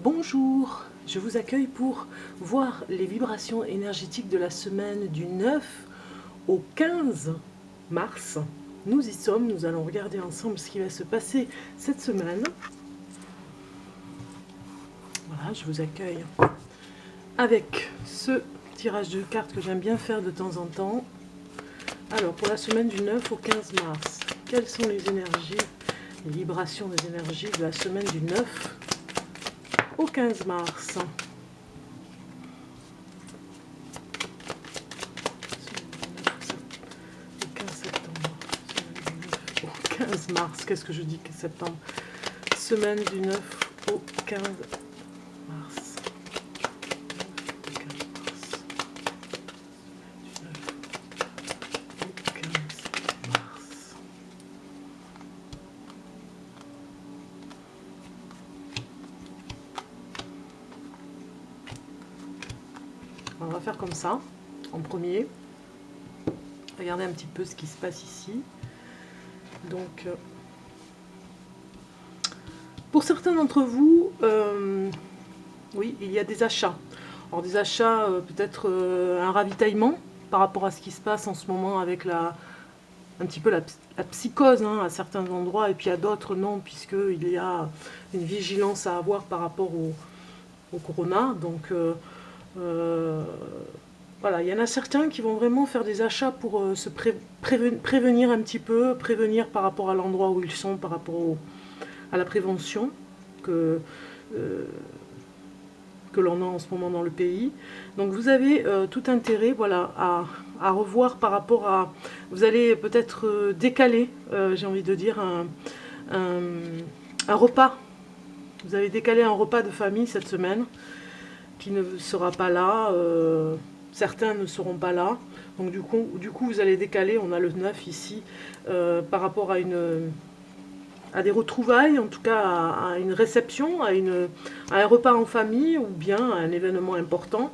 Bonjour, je vous accueille pour voir les vibrations énergétiques de la semaine du 9 au 15 mars. Nous y sommes, nous allons regarder ensemble ce qui va se passer cette semaine. Voilà, je vous accueille avec ce tirage de cartes que j'aime bien faire de temps en temps. Alors, pour la semaine du 9 au 15 mars, quelles sont les énergies, les vibrations des énergies de la semaine du 9 au 15 mars? Au 15 mars, qu'est-ce que je dis que septembre? Semaine du 9 au 15 mars. On va faire comme ça, en premier. Regardez un petit peu ce qui se passe ici. Donc, pour certains d'entre vous, oui, il y a des achats. Alors des achats, peut-être un ravitaillement par rapport à ce qui se passe en ce moment avec un petit peu la psychose hein, à certains endroits, et puis à d'autres non, puisqu'il y a une vigilance à avoir par rapport au corona. Donc, voilà, il y en a certains qui vont vraiment faire des achats pour se prévenir un petit peu, prévenir par rapport à l'endroit où ils sont, par rapport à la prévention que l'on a en ce moment dans le pays. Donc vous avez tout intérêt voilà, à revoir par rapport à... Vous allez peut-être décaler, j'ai envie de dire, un repas. Vous avez décalé un repas de famille cette semaine qui ne sera pas là. Certains ne seront pas là. Donc du coup, vous allez décaler, on a le 9 ici, par rapport à des retrouvailles, en tout cas à une réception, à un repas en famille ou bien à un événement important.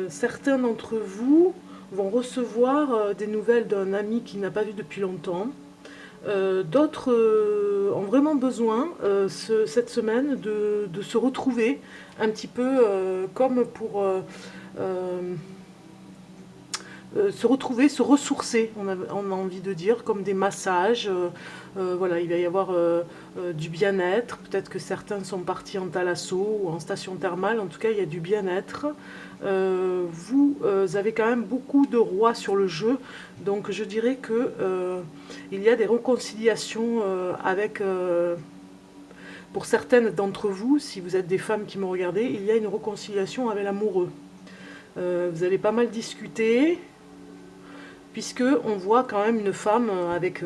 Certains d'entre vous vont recevoir des nouvelles d'un ami qui n'a pas vu depuis longtemps. D'autres ont vraiment besoin cette semaine de se retrouver un petit peu comme pour se retrouver, se ressourcer, on a envie de dire, comme des massages. Voilà, il va y avoir du bien-être. Peut-être que certains sont partis en thalasso ou en station thermale. En tout cas, il y a du bien-être. Vous avez quand même beaucoup de rois sur le jeu. Donc, je dirais que il y a des réconciliations avec... pour certaines d'entre vous, si vous êtes des femmes qui me regardez, il y a une réconciliation avec l'amoureux. Vous allez pas mal discuter, puisque on voit quand même une femme avec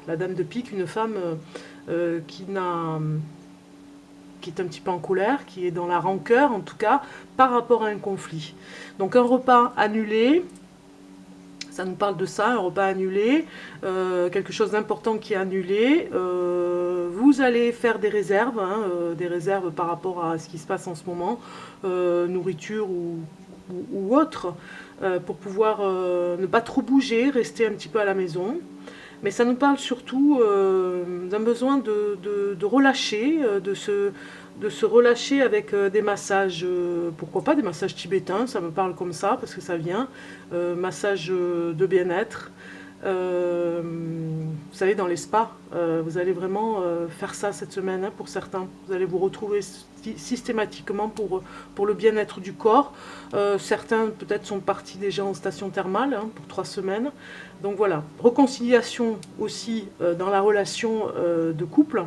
la dame de pique, une femme qui est un petit peu en colère, qui est dans la rancœur en tout cas, par rapport à un conflit. Donc un repas annulé, ça nous parle de ça, un repas annulé, quelque chose d'important qui est annulé. Vous allez faire des réserves, hein, des réserves par rapport à ce qui se passe en ce moment, nourriture ou autre, pour pouvoir ne pas trop bouger, rester un petit peu à la maison. Mais ça nous parle surtout d'un besoin de relâcher, de se relâcher avec des massages, pourquoi pas des massages tibétains, ça me parle comme ça, parce que ça vient, massage de bien-être. Vous savez, dans les spas, vous allez vraiment faire ça cette semaine hein, pour certains. Vous allez vous retrouver systématiquement pour le bien-être du corps. Certains peut-être sont partis déjà en station thermale hein, pour 3 semaines. Donc voilà, réconciliation aussi dans la relation de couple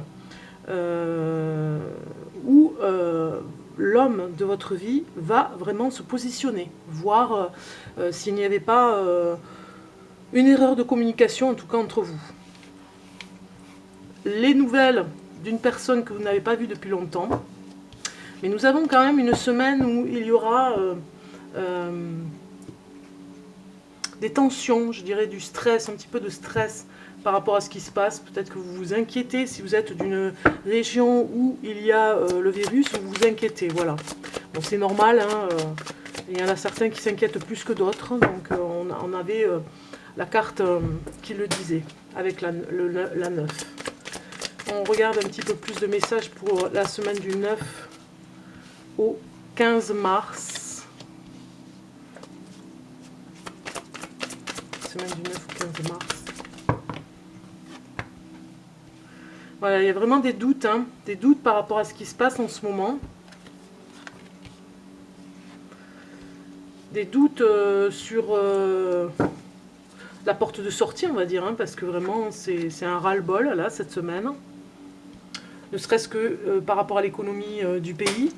où l'homme de votre vie va vraiment se positionner, voir s'il n'y avait pas une erreur de communication, en tout cas entre vous. Les nouvelles d'une personne que vous n'avez pas vue depuis longtemps. Mais nous avons quand même une semaine où il y aura des tensions, je dirais du stress, un petit peu de stress par rapport à ce qui se passe. Peut-être que vous vous inquiétez, si vous êtes d'une région où il y a le virus, vous vous inquiétez, voilà. Bon, c'est normal, hein, il y en a certains qui s'inquiètent plus que d'autres, donc on avait la carte qui le disait, avec la 9. On regarde un petit peu plus de messages pour la semaine du 9 au 15 mars. Semaine du 9 au 15 mars. Voilà, il y a vraiment des doutes, hein, des doutes par rapport à ce qui se passe en ce moment. Des doutes sur la porte de sortie, on va dire, hein, parce que vraiment, c'est un ras-le-bol, là, cette semaine. Ne serait-ce que par rapport à l'économie du pays.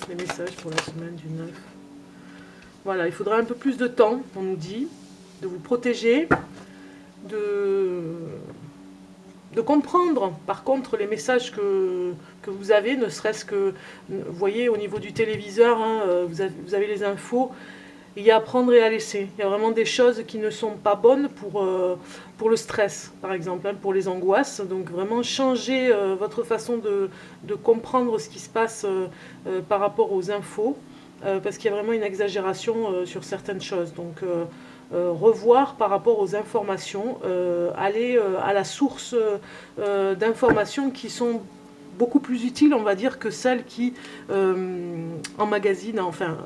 Les messages pour la semaine du 9. Voilà, il faudra un peu plus de temps, on nous dit, de vous protéger, de comprendre, par contre, les messages que vous avez, ne serait-ce que, vous voyez, au niveau du téléviseur, hein, vous avez les infos, il y a à prendre et à laisser. Il y a vraiment des choses qui ne sont pas bonnes pour le stress, par exemple, hein, pour les angoisses. Donc vraiment changer votre façon de comprendre ce qui se passe par rapport aux infos, parce qu'il y a vraiment une exagération sur certaines choses. Donc revoir par rapport aux informations, aller à la source d'informations qui sont beaucoup plus utiles, on va dire, que celles qui emmagasinent, enfin,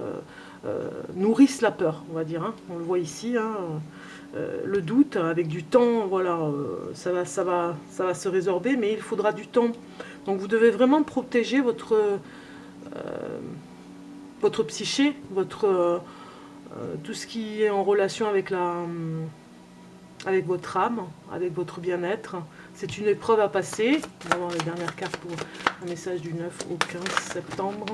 nourrissent la peur, on va dire. Hein. On le voit ici, hein, le doute, avec du temps, voilà, ça va se résorber, mais il faudra du temps. Donc vous devez vraiment protéger votre psyché, tout ce qui est en relation avec votre âme, avec votre bien-être. C'est une épreuve à passer. On va voir les dernières cartes pour un message du 9 au 15 septembre.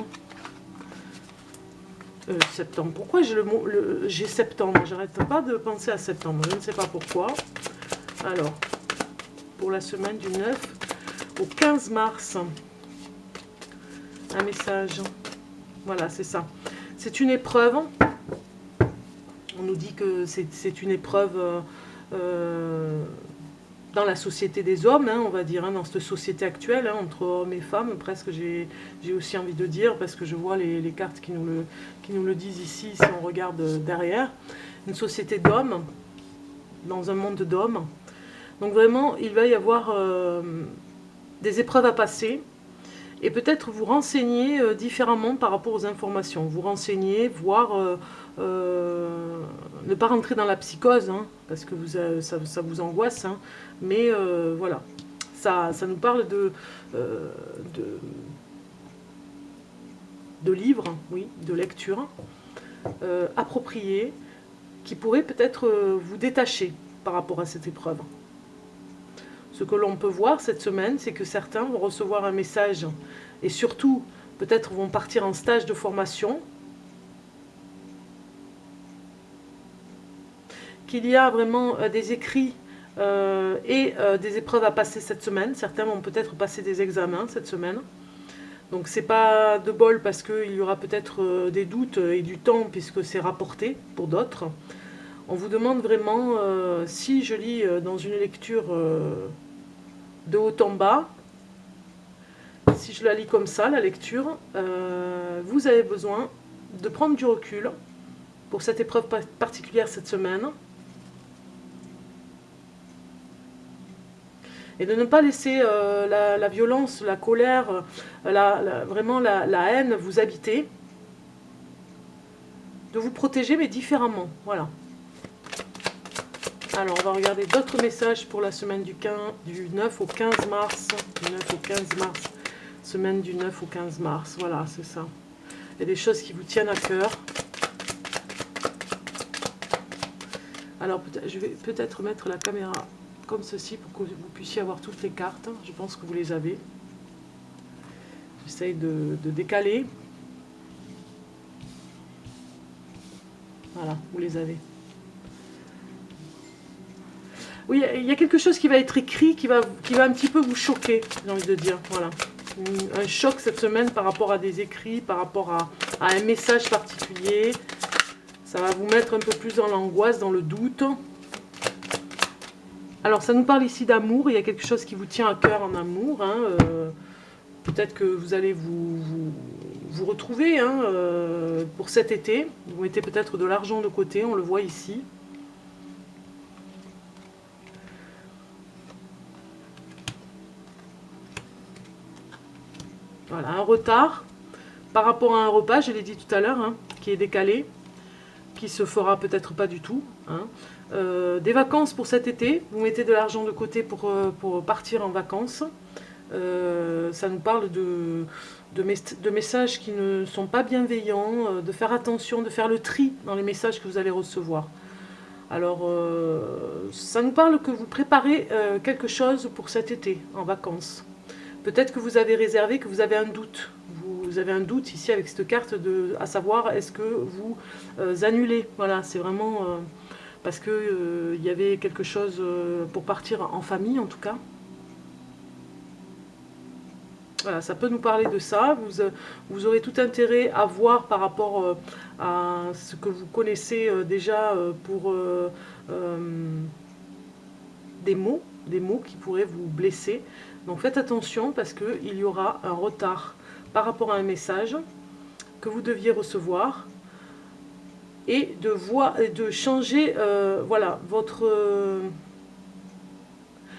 Septembre. Pourquoi j'ai septembre? J'arrête pas de penser à septembre. Je ne sais pas pourquoi. Alors, pour la semaine du 9 au 15 mars, un message. Voilà, c'est ça. C'est une épreuve. On nous dit que c'est une épreuve dans la société des hommes, hein, on va dire, hein, dans cette société actuelle, hein, entre hommes et femmes, presque, j'ai aussi envie de dire, parce que je vois les cartes qui nous le disent ici, si on regarde derrière. Une société d'hommes, dans un monde d'hommes. Donc vraiment, il va y avoir des épreuves à passer, et peut-être vous renseigner différemment par rapport aux informations. Vous renseigner, voir, ne pas rentrer dans la psychose, hein, parce que ça vous angoisse, hein, mais voilà, ça nous parle de livres, oui, de lecture appropriés, qui pourraient peut-être vous détacher par rapport à cette épreuve. Ce que l'on peut voir cette semaine, c'est que certains vont recevoir un message et surtout, peut-être vont partir en stage de formation. Qu'il y a vraiment des écrits et des épreuves à passer cette semaine. Certains vont peut-être passer des examens cette semaine. Donc c'est pas de bol parce qu'il y aura peut-être des doutes et du temps puisque c'est rapporté pour d'autres. On vous demande vraiment, si je lis dans une lecture de haut en bas, si je la lis comme ça, la lecture, vous avez besoin de prendre du recul pour cette épreuve particulière cette semaine et de ne pas laisser la violence, la colère, vraiment la haine vous habiter, de vous protéger mais différemment, voilà. Alors, on va regarder d'autres messages pour la semaine du 9 au 15 mars. Du 9 au 15 mars. Semaine du 9 au 15 mars. Voilà, c'est ça. Il y a des choses qui vous tiennent à cœur. Alors, je vais peut-être mettre la caméra comme ceci pour que vous puissiez avoir toutes les cartes. Je pense que vous les avez. J'essaye de décaler. Voilà, vous les avez. Oui, il y a quelque chose qui va être écrit, qui va un petit peu vous choquer, j'ai envie de dire. Voilà. Un choc cette semaine par rapport à des écrits, par rapport à un message particulier. Ça va vous mettre un peu plus dans l'angoisse, dans le doute. Alors, ça nous parle ici d'amour. Il y a quelque chose qui vous tient à cœur en amour. Hein. Peut-être que vous allez vous retrouver hein, pour cet été. Vous mettez peut-être de l'argent de côté, on le voit ici. Voilà, un retard par rapport à un repas, je l'ai dit tout à l'heure, hein, qui est décalé, qui se fera peut-être pas du tout. Hein. Des vacances pour cet été, vous mettez de l'argent de côté pour partir en vacances. Ça nous parle de messages qui ne sont pas bienveillants, de faire attention, de faire le tri dans les messages que vous allez recevoir. Alors, ça nous parle que vous préparez quelque chose pour cet été, en vacances. Peut-être que vous avez réservé, que vous avez un doute. Vous avez un doute ici avec cette carte, à savoir est-ce que vous annulez. Voilà, c'est vraiment parce que il y avait quelque chose pour partir en famille en tout cas. Voilà, ça peut nous parler de ça. Vous aurez tout intérêt à voir par rapport à ce que vous connaissez déjà pour des mots qui pourraient vous blesser. Donc faites attention parce qu'il y aura un retard par rapport à un message que vous deviez recevoir et de changer voilà, votre...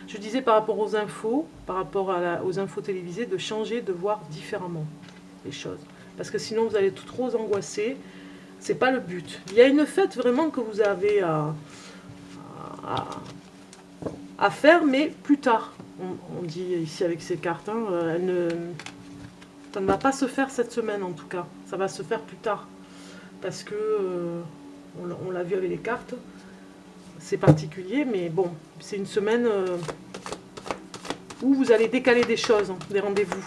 je disais par rapport aux infos, par rapport aux infos télévisées, de changer, de voir différemment les choses. Parce que sinon vous allez être trop angoissé. C'est pas le but. Il y a une fête vraiment que vous avez à faire, mais plus tard. On dit ici avec ces cartes, hein, ça ne va pas se faire cette semaine en tout cas. Ça va se faire plus tard. Parce que, on l'a vu avec les cartes, c'est particulier, mais bon, c'est une semaine où vous allez décaler des choses, hein, des rendez-vous.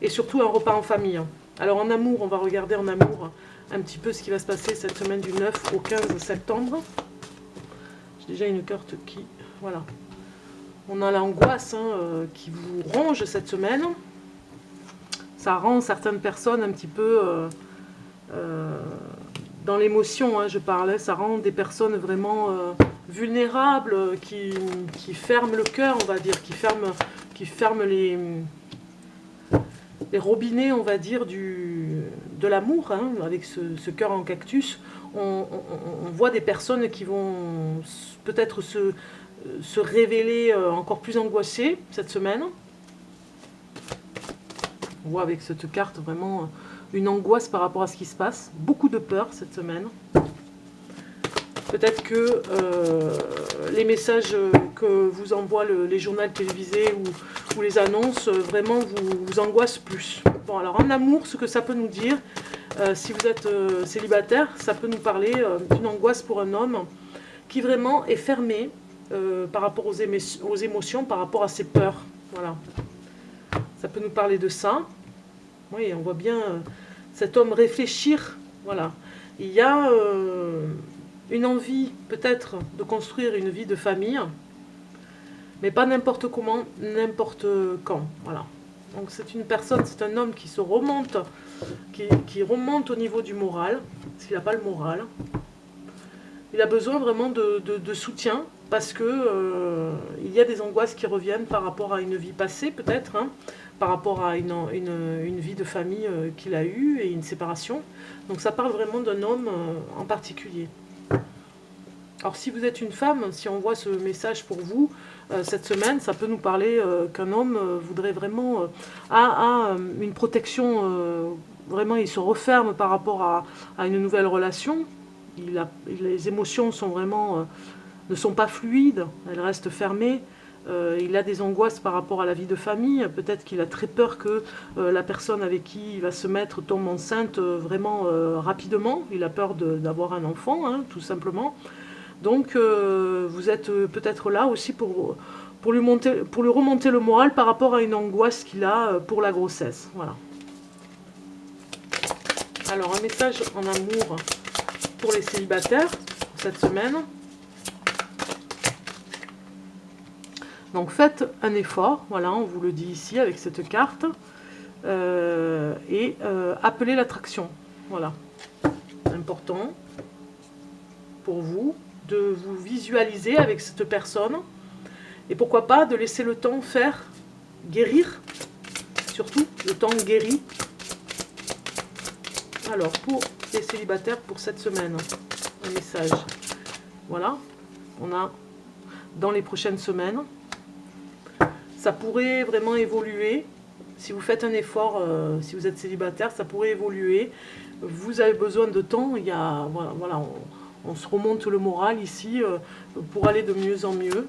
Et surtout un repas en famille. Alors en amour, on va regarder en amour un petit peu ce qui va se passer cette semaine du 9 au 15 septembre. J'ai déjà une carte qui... Voilà. On a l'angoisse hein, qui vous ronge cette semaine. Ça rend certaines personnes un petit peu dans l'émotion, hein, je parlais. Ça rend des personnes vraiment vulnérables, qui ferment le cœur, on va dire, qui ferment les robinets, on va dire, de l'amour, hein, avec ce cœur en cactus. On voit des personnes qui vont peut-être se révéler encore plus angoissées cette semaine. On voit avec cette carte vraiment une angoisse par rapport à ce qui se passe. Beaucoup de peur cette semaine. Peut-être que les messages que vous envoient les journaux télévisés ou les annonces vraiment vous angoissent plus. Bon, alors en amour, ce que ça peut nous dire, si vous êtes célibataire, ça peut nous parler d'une angoisse pour un homme qui vraiment est fermé par rapport aux émotions, par rapport à ses peurs. Voilà. Ça peut nous parler de ça. Oui, on voit bien cet homme réfléchir. Voilà. Il y a une envie peut-être de construire une vie de famille, mais pas n'importe comment, n'importe quand. Voilà. Donc c'est une personne, c'est un homme qui se remonte, qui remonte au niveau du moral, parce qu'il n'a pas le moral. Il a besoin vraiment de soutien, parce que il y a des angoisses qui reviennent par rapport à une vie passée peut-être, hein, par rapport à une vie de famille qu'il a eue et une séparation. Donc ça parle vraiment d'un homme en particulier. Alors si vous êtes une femme, si on voit ce message pour vous cette semaine, ça peut nous parler qu'un homme voudrait vraiment a une protection, vraiment il se referme par rapport à une nouvelle relation. Les émotions sont vraiment, ne sont pas fluides, elles restent fermées. Il a des angoisses par rapport à la vie de famille. Peut-être qu'il a très peur que la personne avec qui il va se mettre tombe enceinte vraiment rapidement. Il a peur d'avoir un enfant, hein, tout simplement. Donc vous êtes peut-être là aussi pour lui remonter le moral par rapport à une angoisse qu'il a pour la grossesse. Voilà. Alors un message en amour pour les célibataires pour cette semaine. Donc faites un effort, voilà, on vous le dit ici avec cette carte, et appelez l'attraction. Voilà, important pour vous de vous visualiser avec cette personne, et pourquoi pas de laisser le temps faire, guérir, surtout le temps guérit. Alors pour les célibataires pour cette semaine, un message, voilà, on a dans les prochaines semaines. Ça pourrait vraiment évoluer si vous faites un effort, si vous êtes célibataire, ça pourrait évoluer. Vous avez besoin de temps, il y a, voilà, on se remonte le moral ici pour aller de mieux en mieux.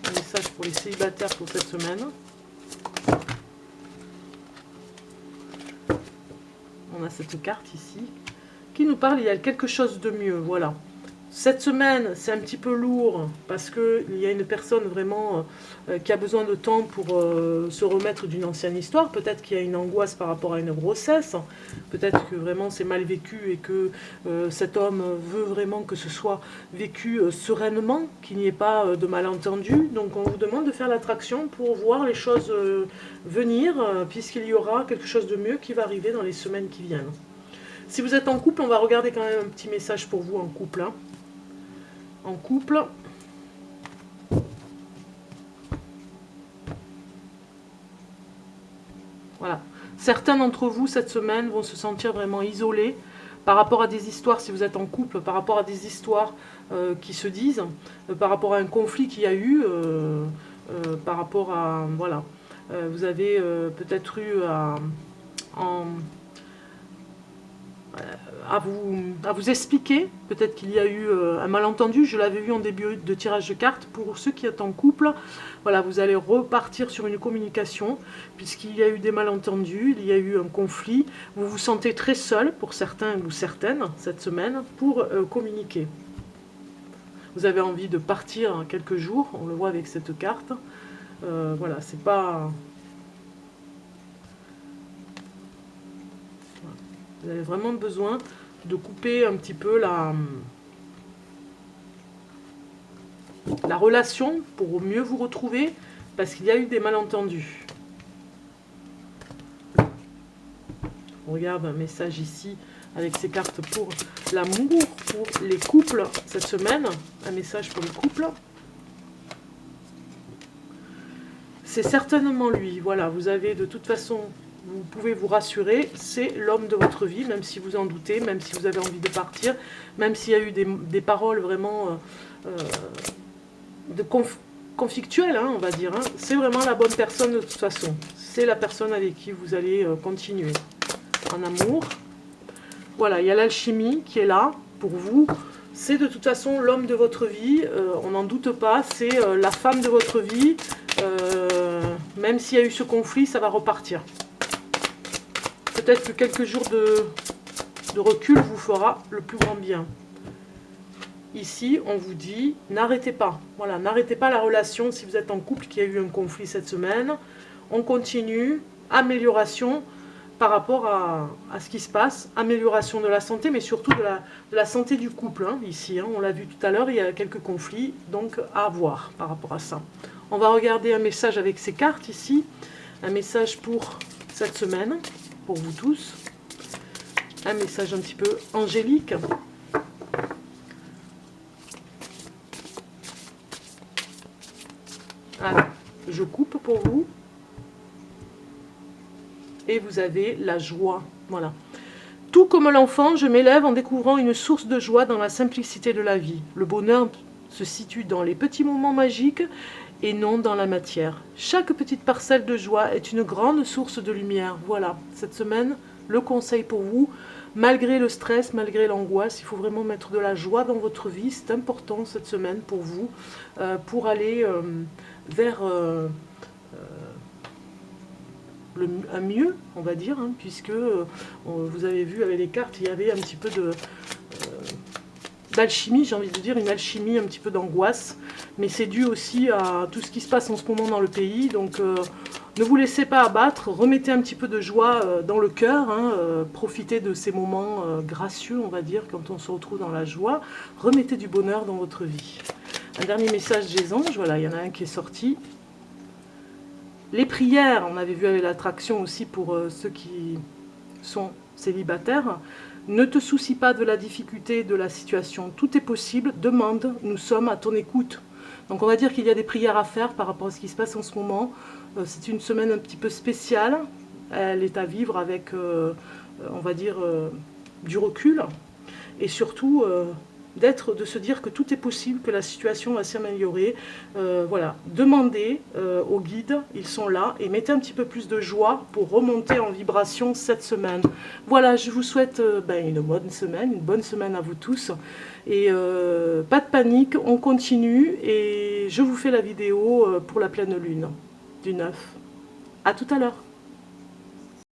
Un message pour les célibataires pour cette semaine. On a cette carte ici qui nous parle, il y a quelque chose de mieux, voilà. Cette semaine, c'est un petit peu lourd parce qu'il y a une personne vraiment qui a besoin de temps pour se remettre d'une ancienne histoire. Peut-être qu'il y a une angoisse par rapport à une grossesse. Peut-être que vraiment c'est mal vécu et que cet homme veut vraiment que ce soit vécu sereinement, qu'il n'y ait pas de malentendu. Donc on vous demande de faire l'attraction pour voir les choses venir, puisqu'il y aura quelque chose de mieux qui va arriver dans les semaines qui viennent. Si vous êtes en couple, on va regarder quand même un petit message pour vous en couple. Hein. En couple. Voilà. Certains d'entre vous, cette semaine, vont se sentir vraiment isolés par rapport à des histoires, si vous êtes en couple, par rapport à des histoires qui se disent, par rapport à un conflit qu'il y a eu, par rapport à... Voilà. Vous avez peut-être eu à vous expliquer, peut-être qu'il y a eu un malentendu, je l'avais vu en début de tirage de cartes, pour ceux qui sont en couple, voilà, vous allez repartir sur une communication, puisqu'il y a eu des malentendus, il y a eu un conflit, vous vous sentez très seul, pour certains ou certaines, cette semaine, pour communiquer. Vous avez envie de partir quelques jours, on le voit avec cette carte, voilà, c'est pas... Vous avez vraiment besoin de couper un petit peu la relation pour mieux vous retrouver, parce qu'il y a eu des malentendus. On regarde un message ici avec ces cartes pour l'amour, pour les couples cette semaine. Un message pour les couples. C'est certainement lui. Voilà, vous avez de toute façon... Vous pouvez vous rassurer, c'est l'homme de votre vie, même si vous en doutez, même si vous avez envie de partir, même s'il y a eu des paroles vraiment conflictuelles, hein, on va dire. Hein. C'est vraiment la bonne personne de toute façon. C'est la personne avec qui vous allez continuer en amour. Voilà, il y a l'alchimie qui est là pour vous. C'est de toute façon l'homme de votre vie, on n'en doute pas, c'est la femme de votre vie. Même s'il y a eu ce conflit, ça va repartir. Peut-être que quelques jours de recul vous fera le plus grand bien. Ici, on vous dit, n'arrêtez pas. Voilà, n'arrêtez pas la relation si vous êtes en couple, qu'il y a eu un conflit cette semaine. On continue, amélioration par rapport à ce qui se passe, amélioration de la santé, mais surtout de la santé du couple. Hein, ici, hein, on l'a vu tout à l'heure, il y a quelques conflits, donc à voir par rapport à ça. On va regarder un message avec ces cartes ici, un message pour cette semaine. Pour vous tous, un message un petit peu angélique. Alors, je coupe pour vous. Et vous avez la joie. Voilà. Tout comme l'enfant, je m'élève en découvrant une source de joie dans la simplicité de la vie. Le bonheur se situe dans les petits moments magiques et non dans la matière. Chaque petite parcelle de joie est une grande source de lumière. Voilà, cette semaine, le conseil pour vous, malgré le stress, malgré l'angoisse, il faut vraiment mettre de la joie dans votre vie. C'est important cette semaine pour vous, pour aller vers un mieux, on va dire, hein, puisque vous avez vu avec les cartes, il y avait un petit peu d'alchimie, j'ai envie de dire, une alchimie, un petit peu d'angoisse, mais c'est dû aussi à tout ce qui se passe en ce moment dans le pays, donc ne vous laissez pas abattre, remettez un petit peu de joie dans le cœur, hein, profitez de ces moments gracieux, on va dire, quand on se retrouve dans la joie, remettez du bonheur dans votre vie. Un dernier message des anges, voilà, il y en a un qui est sorti. Les prières, on avait vu avec l'attraction aussi pour ceux qui sont célibataires. Ne te soucie pas de la difficulté de la situation, tout est possible, demande, nous sommes à ton écoute. Donc on va dire qu'il y a des prières à faire par rapport à ce qui se passe en ce moment. C'est une semaine un petit peu spéciale, elle est à vivre avec, on va dire, du recul. Et surtout, de se dire que tout est possible, que la situation va s'améliorer. Voilà, demandez aux guides, ils sont là, et mettez un petit peu plus de joie pour remonter en vibration cette semaine. Voilà, je vous souhaite une bonne semaine à vous tous. Et pas de panique, on continue, et je vous fais la vidéo pour la pleine lune du 9. À tout à l'heure.